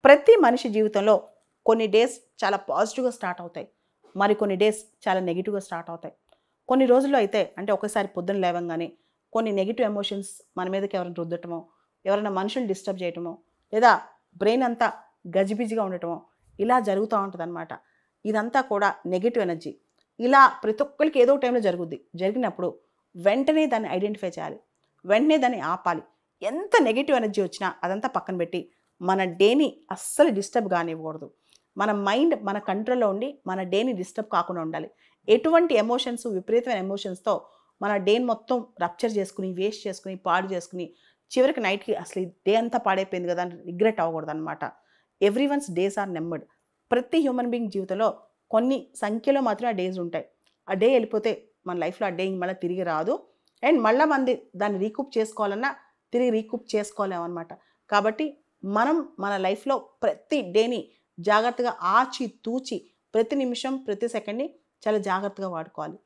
ప్రతి మనిషి జీవితంలో కొన్ని డేస్ చాలా పాజిటివ్గా స్టార్ట్ అవుతాయి, మరికొన్ని డేస్ చాలా నెగిటివ్గా స్టార్ట్ అవుతాయి. కొన్ని రోజుల్లో అయితే అంటే ఒకసారి పొద్దున్న లేవంగానే కొన్ని నెగిటివ్ ఎమోషన్స్ మన మీదకి ఎవరైనా రుద్దటమో, ఎవరైనా మనుషులు డిస్టర్బ్ చేయటమో, లేదా బ్రెయిన్ అంతా గజిబిజిగా ఉండటమో ఇలా జరుగుతూ ఉంటుందన్నమాట. ఇదంతా కూడా నెగిటివ్ ఎనర్జీ. ఇలా ప్రతి ఒక్కరికి ఏదో టైంలో జరుగుద్ది. జరిగినప్పుడు వెంటనే దాన్ని ఐడెంటిఫై చేయాలి, వెంటనే దాన్ని ఆపాలి. ఎంత నెగిటివ్ ఎనర్జీ వచ్చినా అదంతా పక్కన పెట్టి మన డేని అస్సలు డిస్టర్బ్ కానివ్వకూడదు. మన మైండ్ మన కంట్రోల్లో ఉండి మన డేని డిస్టర్బ్ కాకుండా ఉండాలి. ఎటువంటి ఎమోషన్స్, విపరీతమైన ఎమోషన్స్తో మన డేని మొత్తం రప్చర్ చేసుకుని, వేస్ట్ చేసుకుని, పాడు చేసుకుని, చివరికి నైట్కి అసలు ఈ డే అంతా పాడైపోయింది కదా అని రిగ్రెట్ అవ్వకూడదు అనమాట. Every one's days are numbered. ప్రతి హ్యూమన్ బీయింగ్ జీవితంలో కొన్ని సంఖ్యలో మాత్రమే ఆ డేస్ ఉంటాయి. ఆ డే వెళ్ళిపోతే మన లైఫ్లో ఆ డే మళ్ళీ తిరిగి రాదు. అండ్ మళ్ళీ మంది దాన్ని రీకూప్ చేసుకోవాలన్నా తిరిగి రీకూప్ చేసుకోలేమన్నమాట. కాబట్టి మనం మన లైఫ్లో ప్రతి డేని జాగ్రత్తగా ఆచి తూచి ప్రతి నిమిషం, ప్రతి సెకండ్ని చాలా జాగ్రత్తగా వాడుకోవాలి.